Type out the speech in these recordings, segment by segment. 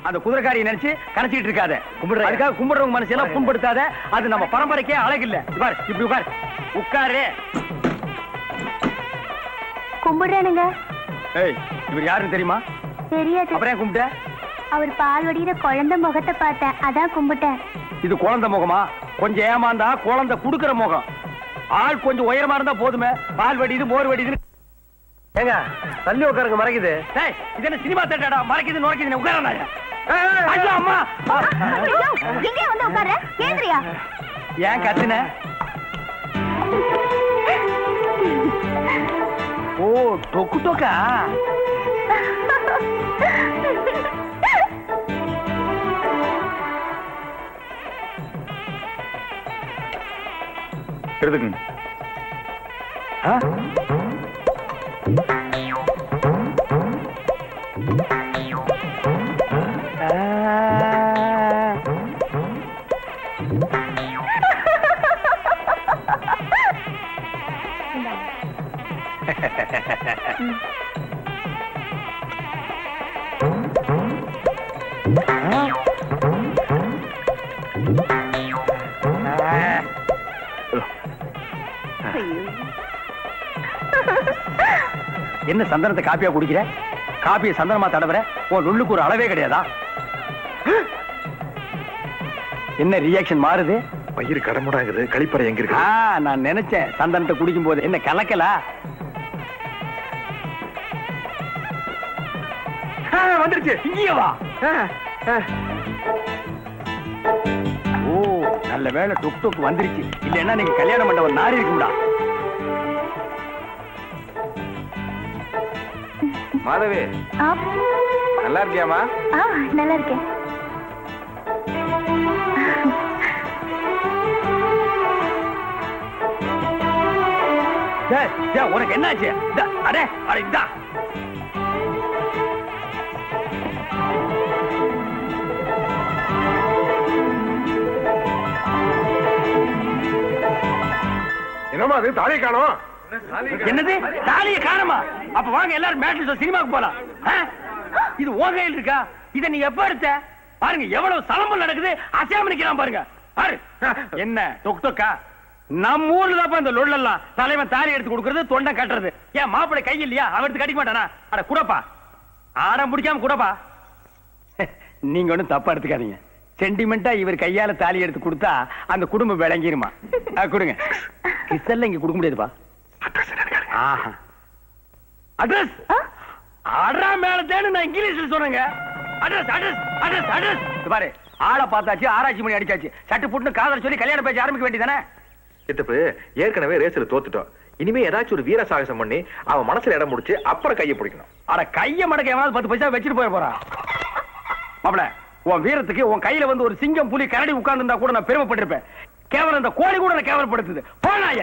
அந்த குதிரைக்காரியை நினைச்சு கணச்சிட்டு இருக்காத. அதுக்காக கும்பிடுறவங்க மனசெல்லாம் புண்படுத்தாத. அது நம்ம பரம்பரைக்கே அழகில்ல. பாரு இப்படி உட்கார். உட்காரு. கும்பிடுறானுங்க. ஏய், இவர் யாருன்னு தெரியுமா? தெரியாது. அப்புறம் கும்பிட்ட? அவர் பால் வடிகிற குழந்தை முகத்தை பார்த்தேன், அதான் கும்பிட்டேன். இது குழந்தை முகமா? கொஞ்சம் ஏமாந்தா குழந்தை குடுக்கிற முகம். ஆள் கொஞ்சம் உயரமா இருந்தா போதுமே. பால் வடிது மோர் வடிது. ஏங்க தள்ளி உட்காருங்க, மறைக்குது. இது என்ன சினிமா தேட்டரா? மறைக்குது நுழைக்குது உட்காரா? அம்மா எங்க வந்து உட்கார? கேந்திரியா? ஏன் கத்துன? ஓ டொக்கு டொக்கா. எடுத்துக்கங்க. என்ன சந்தனத்தை காப்பியா குடிக்கிற? காப்பியை சந்தனமா தடவுற? உன் நுள்ளுக்கு ஒரு அளவே கிடையாதா? என்ன ரியாக்ஷன் மாறுது? பயிர் கடமுடாங்குது. கழிப்பறை எங்க இருக்கு? நான் நினைச்சேன் சந்தனத்தை குடிக்கும் போது என்ன கலக்கலா? வந்துருச்சு. இங்கேயே வா. ஓ நல்ல வேளை டுக் டுக் வந்துருச்சு. இல்லைன்னா நீங்க கல்யாணம் பண்ண நாரி இருக்கும்டா. மாதவி நல்லா இருக்கியாமா? நல்லா இருக்கேன். உனக்கு என்னாச்சு? அடே அட இதா என்னமா அது? தாலி காணோம். என்னது தாலியை காணுமா? அப்ப வாங்க எல்லாரும் மேட்ல சினிமாக்கு போலாம். இது ஓகையில் இருக்கா? இத நீ எப்ப எடுத்த? பாருங்க எவ்வளவு சலம்பல் நடக்குது. அசையாம நிக்கிறான் பாருங்க. பாரு என்ன டொக் டொக்கா. நம்ம ஊர்ல தான் இந்த லொள்ளெல்லாம் தலைவன் தாலி எடுத்து கொடுக்கறது, தொண்டை கட்டுறது. ஏன் மாப்பிள்ளை கை இல்லையா? அவன் எடுத்து கட்டிக்க மாட்டானா? அட குடப்பா, ஆடம் பிடிக்காம குடப்பா. நீங்க ஒண்ணும் தப்பா எடுத்துக்காதீங்க. சென்டிமெண்டா இவர் கையால தாலி எடுத்து கொடுத்தா அந்த குடும்பம் விளங்கிருமா? கொடுங்க. கிசல்ல இங்க கொடுக்க முடியாதுப்பா. அட்ரஸ் அட்ரா மேல தேடு. நான் இங்கிலீஷ்ல சொன்னேங்க. Address address address address. பாரு ஆளை பார்த்தாச்சு, ஆராய்ச்சி பண்ணி அடிச்சாச்சு. சட்டு புட்டு காதல் சொல்லி கல்யாணம் பேச்சு ஆரம்பிக்க வேண்டியதானே? சித்தப்பு ஏற்கனவே ரேஸ்ல தோத்துட்டோம். இனிமே ஏதாச்சும் ஒரு வீர சாகசம் பண்ணி அவன் மனசுல இடம் முடிச்சு அப்புறம் கையை பிடிக்கணும். அட கைய மடக்க எவனாவது 10 பைசா வச்சுட்டு போய் போறான். மாப்பிள உன் வீரத்துக்கு உன் கையில வந்து ஒரு சிங்கம் புலி கரடி உட்கார்ந்து இருந்தா கூட நான் பெருமைப்பட்டிருப்பேன். கேவலம் இந்த கோழி கூட நான் கேவலப்படுத்துது. போனாய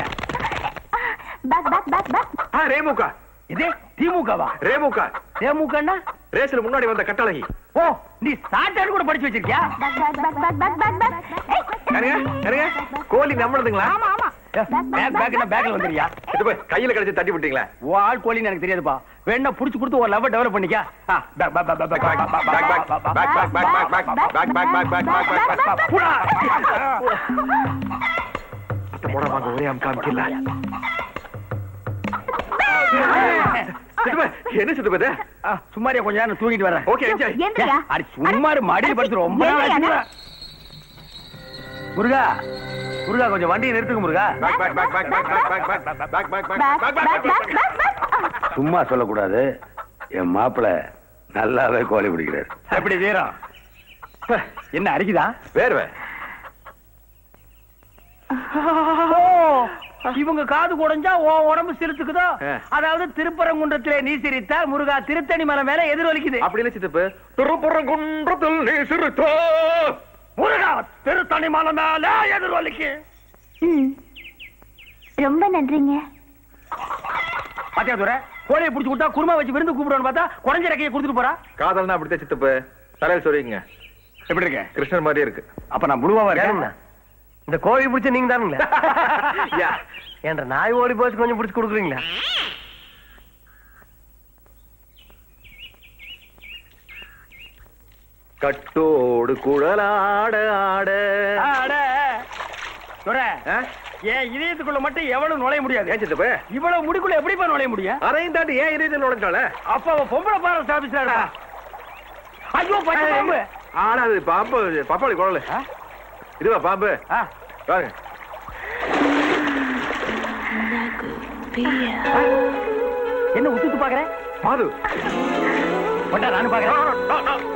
ரேமுகா. இதே திமுகவா? ரேமுகா. ரேமுகன்னா ரேஸ்ல முன்னாடி வந்த கட்டழகி. ஓ நீ சாட்டாடு கூட படிச்சு வச்சிருக்கியா? கோழி நம்மளதுங்களா? பேக்ல வந்துறியா? கையில கிடைச்சு தட்டி விட்டீங்களா? ஓ ஆள் கோழின்னு எனக்கு தெரியாதுப்பா. வேணா புடிச்சு கொடுத்து ஒரு லவ் டெவலப் பண்ணிக்க. என்ன சித்தப்பது? சும்மாரியா கொஞ்ச நேரம் தூங்கிட்டு வரேன். ஓகே சும்மாரு மடியில் படுத்து ரொம்ப முருகா. முருகா கொஞ்சம் வண்டியை நிறுத்துங்க முருகா. சும்மா சொல்லக்கூடாது. என் மாப்பிள்ள நல்லாவே கோழி பிடிக்கிறார். எப்படி வீரம்? என்ன அரிக்குதா? வேர்வை. இவங்க காது குடைஞ்சா உடம்பு சிரித்துக்குதோ? அதாவது திருப்பரங்குன்றத்திலே நீ சிரித்தா முருகா திருத்தணி மலை மேல எதிரொலிக்குது. அப்படி இல்ல சித்தப்பு. திருப்பரங்குன்றத்தில் நீ சிரித்தா முருகா திருத்தணி மலை மேல எதிரொலிக்கு. ரொம்ப நன்றிங்க. பாத்தியா துரை, கோழியை புடிச்சு விட்டா குருமா வச்சு விருந்து கூப்பிடுவான்னு பார்த்தா குறைஞ்ச ரெக்கையை கொடுத்துட்டு போறா. காதல்னா அப்படித்தான் சித்தப்பு. தலையில் சொல்லிங்க. எப்படி இருக்க? கிருஷ்ணன் மாதிரியே இருக்கு. அப்ப நான் முழுவாவா இருக்கேன். இந்த கோழி பிடிச்ச நீங்க தானுங்களா? என்ற நாய் ஓடி போச்சு கொஞ்சம் பிடிச்சு கொடுக்குறீங்களா? கட்டோடு குழலாட ஆட ஆட. துரை, என் இதயத்துக்குள்ள மட்டும் எவ்வளவு நுழைய முடியாது. ஏன் சித்தப்பு இவ்வளவு முடிக்குள்ள எப்படிப்பா நுழைய முடியும்? அதையும் தாண்டி ஏன் இதயத்தில் நுழைஞ்சால அப்ப அவ பொம்பளை பாரஸ் ஆபீஸ்ல இருக்கா. ஐயோ பச்சை பாம்பு. ஆனா அது பாம்பு பப்பாளி குழல். இதுவா பாம்பு பாருங்க. என்ன உத்து பாக்குற? மாது பட்டா நானும் பாக்குறேன்.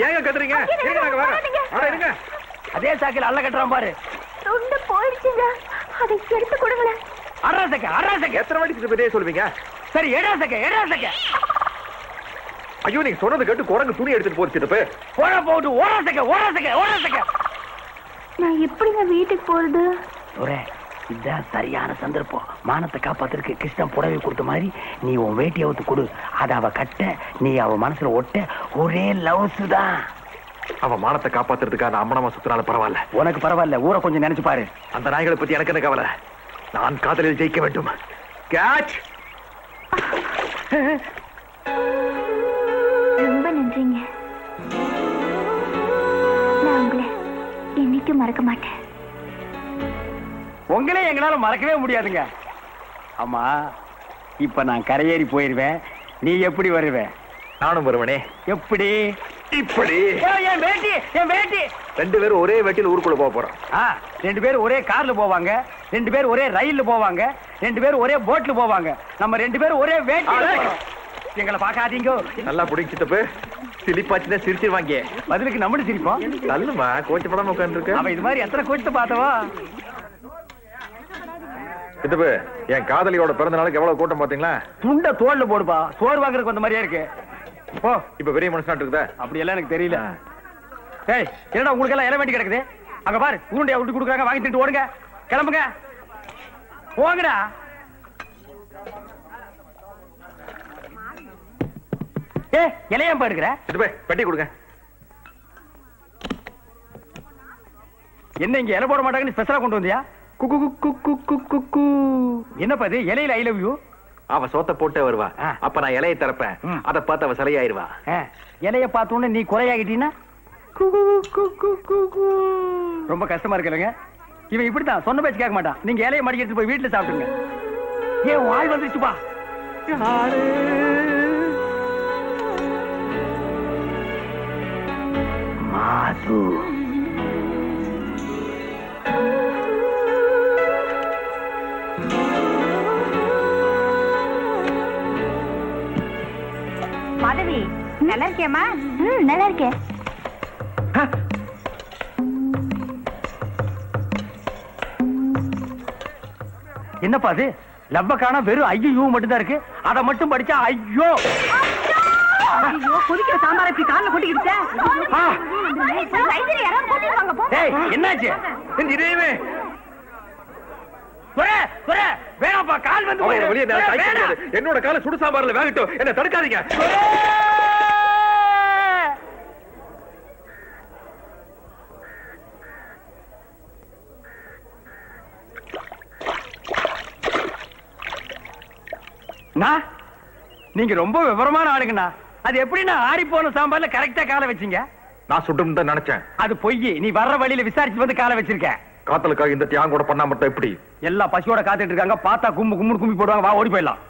ஏங்க கத்துறீங்க? இருங்க நாங்க வரோம். அட இருங்க. அதே சாக்கில் அல்ல கட்டுறான் பாரு. துண்டு போயிடுச்சுங்க, அதை எடுத்து கொடுங்களேன். அராசக்க எத்தனை வாட்டி சித்தப்பே சொல்லுவீங்க? சரி எடாசக்க. ஐயோ நீங்க சொன்னது கேட்டு குரங்கு துணி எடுத்துட்டு போச்சு சித்தப்பே. போட்டு ஓராசக்க. நான் எப்படிங்க வீட்டுக்கு போறது? ஒரே இதான் சரியான சந்தர்ப்பம். மானத்தை காப்பாத்துறதுக்கு கிருஷ்ணன் புடவை கொடுத்த மாதிரி நீ உன் வேட்டி அவுத்து கொடு. அத அவ கட்ட, நீ அவ மனசுல ஒட்ட. ஒரே லவ்ஸ் தான். அவன் மானத்தை காப்பாத்துறதுக்காக அம்மனமா சுத்தினாலும் பரவாயில்ல. உனக்கு பரவாயில்ல, ஊரை கொஞ்சம் நினைச்சு பாரு. அந்த நாய்களை பத்தி எனக்கு என்ன கவலை? நான் காதலில் ஜெயிக்க வேண்டும். கேட்ச். ரொம்ப நன்றிங்க. நான் உங்களை என்னைக்கும் மறக்க மாட்டேன். உங்களே எங்களால மறக்கவே முடியாதுங்க. ஆமா, இப்ப நான் கரையேறி போயிருவேன். நீ எப்படி வருவேன்? நானும் வருவனே. எப்படி? இப்படி. என் வேட்டி. 2 பேரும் ஒரே வேட்டியில் ஊருக்குள்ள போக போறோம். 2 பேரும் ஒரே கார்ல போவாங்க, 2 பேரும் ஒரே ரயில்ல போவாங்க, 2 பேரும் ஒரே போட்ல போவாங்க. நம்ம 2 பேரும் ஒரே வேட்டியில போறோம். எங்களை பாக்காதீங்க. நல்லா பிடிச்சிட்டப்பு. சிலிப்பாச்சுதான் சிரிச்சிருவாங்க. பதிலுக்கு நம்மளும் சிரிப்போம். நல்லுமா கோச்சப்படாம உட்காந்துருக்கு. அவன் இது மாதிரி எத்தனை கோச்சத்தை பார்த்தவா? சித்தப்பு, என் காதலியோட பிறந்த நாளுக்கு எவ்வளவு கூட்டம் பாத்தீங்களா? துண்ட தோல்ல போடுப்பா. சோறு வாங்குறதுக்கு வந்த மாதிரியா இருக்கு. ஓ, இப்ப பெரிய மனுஷனாட்டு இருக்குதா? அப்படி எல்லாம் எனக்கு தெரியல. ஏய், என்னடா உங்களுக்கு எல்லாம் இலை வேண்டி கிடக்குது? அங்க பாரு, உருண்டையா விட்டு கொடுக்குறாங்க. வாங்கி திட்டு ஓடுங்க. கிளம்புங்க, போங்கடா. இலையம் போயிருக்கிற. சித்தப்பு, பெட்டி கொடுங்க. என்ன இங்க இலை போட மாட்டாங்கன்னு ஸ்பெஷலா கொண்டு வந்தியா? என்னப்பா இது? இலையில ஐ லவ் யூ. அவ சோத்த போட்டே வருவா. அப்ப நான் இலையை திறப்பேன். அதை பார்த்து அவ சிலையாயிருவா. இலைய பார்த்தோன்னு நீ குறையாகிட்டீன்னா ரொம்ப கஷ்டமா இருக்குல்லங்க. இவன் இப்படித்தான், சொன்ன பேச்சு கேட்க மாட்டான். நீங்க இலையை மடிக்க எடுத்து போய் வீட்டுல சாப்பிடுங்க. ஏன் வாய் வந்துச்சுப்பா? மாது. மாதவி, நல்லா இருக்கியம்மா? நல்லா இருக்கேன். என்னப்பா அது? லவ்வ காணா வெறும் ஐயோ மட்டும் தான் இருக்கு. அதை மட்டும் படிச்சா ஐயோ. கொதிக்கிற சாம்பார் இப்படி கால்ல கொட்டிக்கிடுச்சே. என்னாச்சு? வேணாப்பா, கால் வந்து என்னோட கால சுடு சாம்பார்ல வேகட்டும். என்ன தடுக்காதீங்க. நீங்க ரொம்ப விவரமான ஆளுங்கண்ணா. அது எப்படின்னா ஆறி போன சாம்பார்ல கரெக்டா காலை வச்சீங்க? நான் சுட்டும் தான் நினைச்சேன். அது பொய். நீ வர்ற வழியில விசாரிச்சு வந்து காலை வச்சிருக்க. காத்தலுக்காக இந்த தியாகம் கூட பண்ணா மட்டும் எப்படி? எல்லா பசியோட காத்துட்டு இருக்காங்க. பார்த்தா கும்பு கும்பு கும்பி போடுவாங்க. வா, ஓடி போயிடலாம்.